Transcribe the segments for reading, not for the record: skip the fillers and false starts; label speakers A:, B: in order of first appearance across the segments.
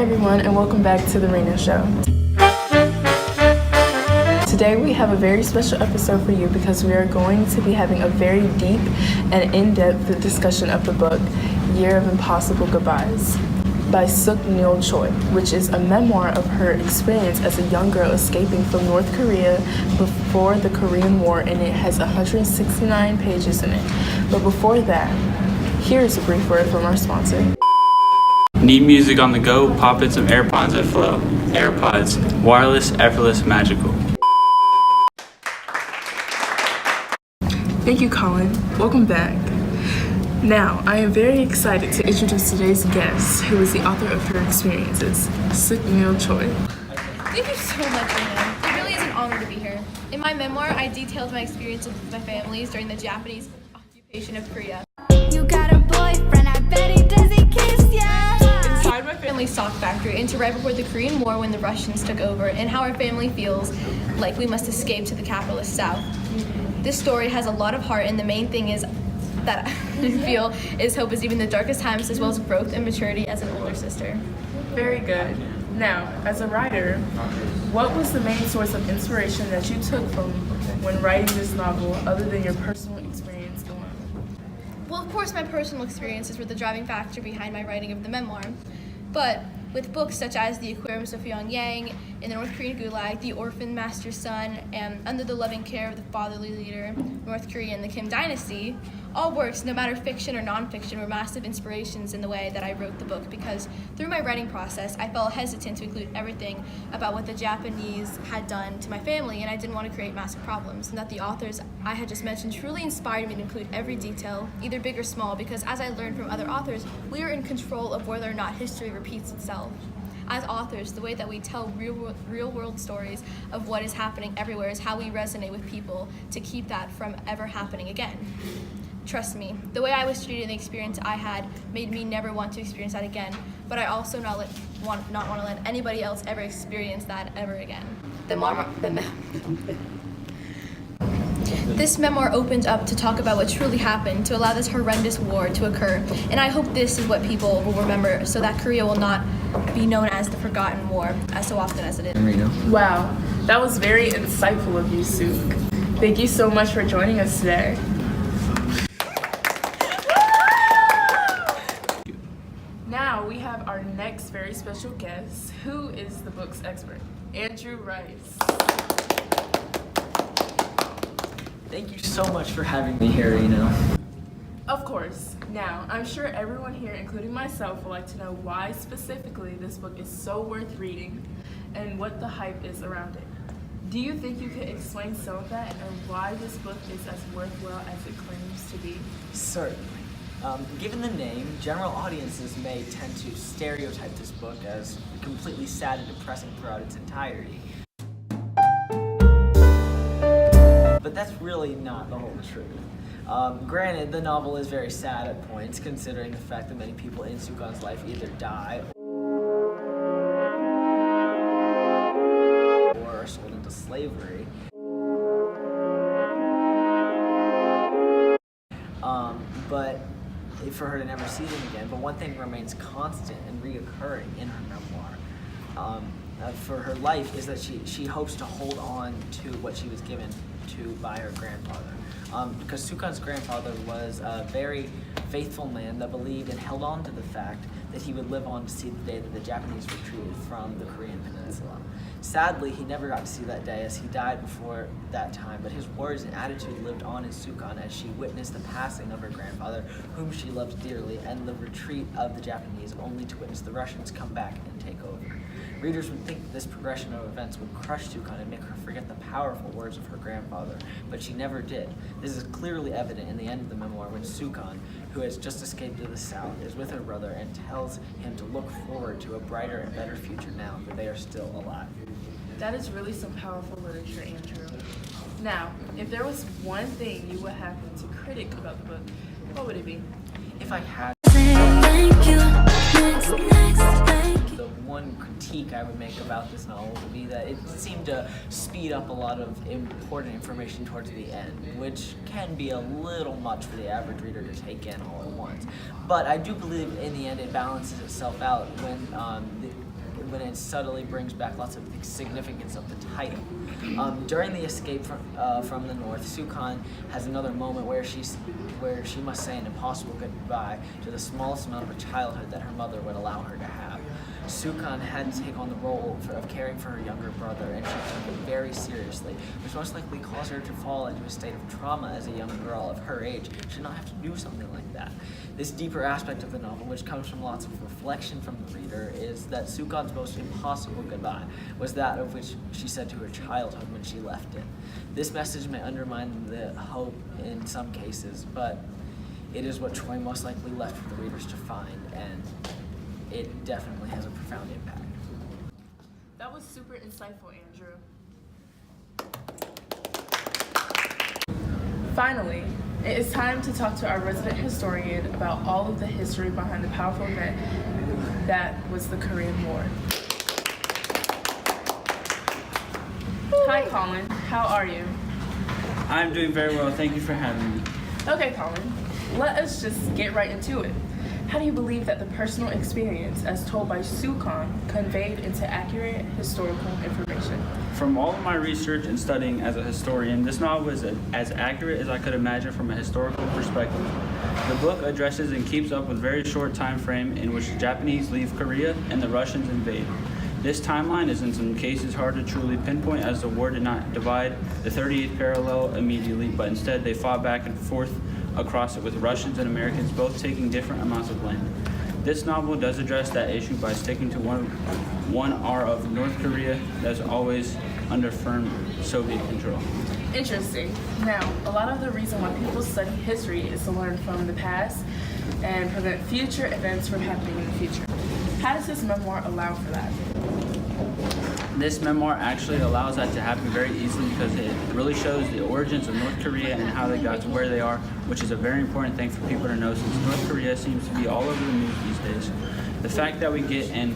A: everyone, and welcome back to The Rena Show. Today we have a very special episode for you because we are going to be having a very deep and in-depth discussion of the book Year of Impossible Goodbyes by Suk Neil Choi, which is a memoir of her experience as a young girl escaping from North Korea before the Korean War, and it has 169 pages in it. But before that, here's a brief word from our sponsor.
B: Need music on the go? Pop in some AirPods at Flow. AirPods, wireless, effortless, magical.
A: Thank you, Colin. Welcome back. Now, I am very excited to introduce today's guest, who is the author of her experiences, Suk Neil Choi.
C: Thank you so much, Rena. It really is an honor to be here. In my memoir, I detailed my experiences with my families during the Japanese occupation of Korea.
D: You got a boyfriend, I bet he does he kiss ya?
C: Inside my family's sock factory, into right before the Korean War when the Russians took over, and how our family feels like we must escape to the capitalist South. This story has a lot of heart, and the main thing is that I feel is hope is even the darkest times, as well as growth and maturity as an older sister.
A: Very good. Now, as a writer, what was the main source of inspiration that you took from when writing this novel, other than your personal experience alone?
C: Well, of course, my personal experiences were the driving factor behind my writing of the memoir. But with books such as The Aquariums of Pyongyang, In the North Korean Gulag, The Orphan Master's Son, and Under the Loving Care of the Fatherly Leader, North Korea and the Kim Dynasty, all works, no matter fiction or nonfiction, were massive inspirations in the way that I wrote the book, because through my writing process, I felt hesitant to include everything about what the Japanese had done to my family, and I didn't want to create massive problems, and that the authors I had just mentioned truly inspired me to include every detail, either big or small, because as I learned from other authors, we are in control of whether or not history repeats itself. As authors, the way that we tell real-world stories of what is happening everywhere is how we resonate with people to keep that from ever happening again. Trust me, the way I was treated and the experience I had made me never want to experience that again, but I also not want to let anybody else ever experience that ever again. This memoir opened up to talk about what truly happened, to allow this horrendous war to occur, and I hope this is what people will remember, so that Korea will not be known as the forgotten war, as so often as it is.
A: Wow, that was very insightful of you, Suk. Thank you so much for joining us today. Now we have our next very special guest, who is the book's expert, Andrew Rice.
E: Thank you so much for having me here, Rena.
A: Of course. Now, I'm sure everyone here, including myself, would like to know why specifically this book is so worth reading and what the hype is around it. Do you think you could explain some of that and why this book is as worthwhile as it claims to be?
E: Certainly. Given the name, general audiences may tend to stereotype this book as completely sad and depressing throughout its entirety. But that's really not the whole truth. Granted, the novel is very sad at points, considering the fact that many people in Sukan's life either die or are sold into slavery. But for her to never see them again. But one thing remains constant and reoccurring in her memoir for her life is that she hopes to hold on to what she was given to by her grandfather. Because Sukan's grandfather was a very faithful man that believed and held on to the fact that he would live on to see the day that the Japanese retreated from the Korean peninsula. Sadly, he never got to see that day as he died before that time, but his words and attitude lived on in Sukan as she witnessed the passing of her grandfather, whom she loved dearly, and the retreat of the Japanese, only to witness the Russians come back and take over. Readers would think that this progression of events would crush Sukan and make her forget the powerful words of her grandfather, but she never did. This is clearly evident in the end of the memoir when Sukan, who has just escaped to the south, is with her brother and tells him to look forward to a brighter and better future now that they are still alive.
A: That is really some powerful literature, Andrew. Now, if there was one thing you would have to critic about the book, what would it be?
E: If I had the one critique I would make about this novel would be that it seemed to speed up a lot of important information towards the end, which can be a little much for the average reader to take in all at once. But I do believe in the end it balances itself out when when it subtly brings back lots of the significance of the title. During the escape from the North, Sukon has another moment where she must say an impossible goodbye to the smallest amount of her childhood that her mother would allow her to have. Sukon had to take on the role of caring for her younger brother, and she took it very seriously, which most likely caused her to fall into a state of trauma as a young girl of her age. She should not have to do something like that. This deeper aspect of the novel, which comes from lots of reflection from the reader, is that Sukon's most impossible goodbye was that of which she said to her childhood when she left it. This message may undermine the hope in some cases, but it is what Choi most likely left for the readers to find, and it definitely has a profound impact.
A: That was super insightful, Andrew. Finally, it is time to talk to our resident historian about all of the history behind the powerful event that was the Korean War. Hi, Colin. How are you?
B: I'm doing very well. Thank you for having me.
A: Okay, Colin. Let us just get right into it. How do you believe that the personal experience, as told by Sukon, conveyed into accurate historical information?
B: From all of my research and studying as a historian, this novel is as accurate as I could imagine from a historical perspective. The book addresses and keeps up with a very short time frame in which the Japanese leave Korea and the Russians invade. This timeline is in some cases hard to truly pinpoint, as the war did not divide the 38th parallel immediately, but instead they fought back and forth across it, with Russians and Americans both taking different amounts of land. This novel does address that issue by sticking to one R of North Korea that's always under firm Soviet control.
A: Interesting. Now, a lot of the reason why people study history is to learn from the past and prevent future events from happening in the future. How does this memoir allow for that?
B: This memoir actually allows that to happen very easily because it really shows the origins of North Korea and how they got to where they are, which is a very important thing for people to know, since North Korea seems to be all over the news these days. The fact that we get an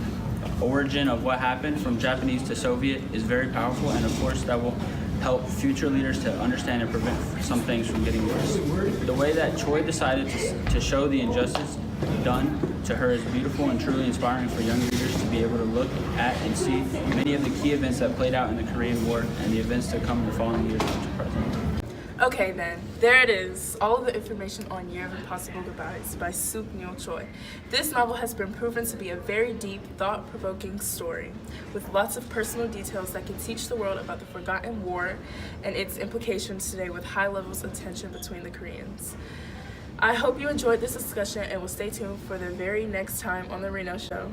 B: origin of what happened from Japanese to Soviet is very powerful, and of course that will help future leaders to understand and prevent some things from getting worse. The way that Choi decided to show the injustice done to her is beautiful and truly inspiring for young readers to be able to look at and see many of the key events that played out in the Korean War and the events to come in the following years up to present.
A: Okay then, there it is. All of the information on Year of Impossible Goodbyes by Suk Neil Choi. This novel has been proven to be a very deep, thought-provoking story with lots of personal details that can teach the world about the forgotten war and its implications today, with high levels of tension between the Koreans. I hope you enjoyed this discussion and will stay tuned for the very next time on The Reno Show.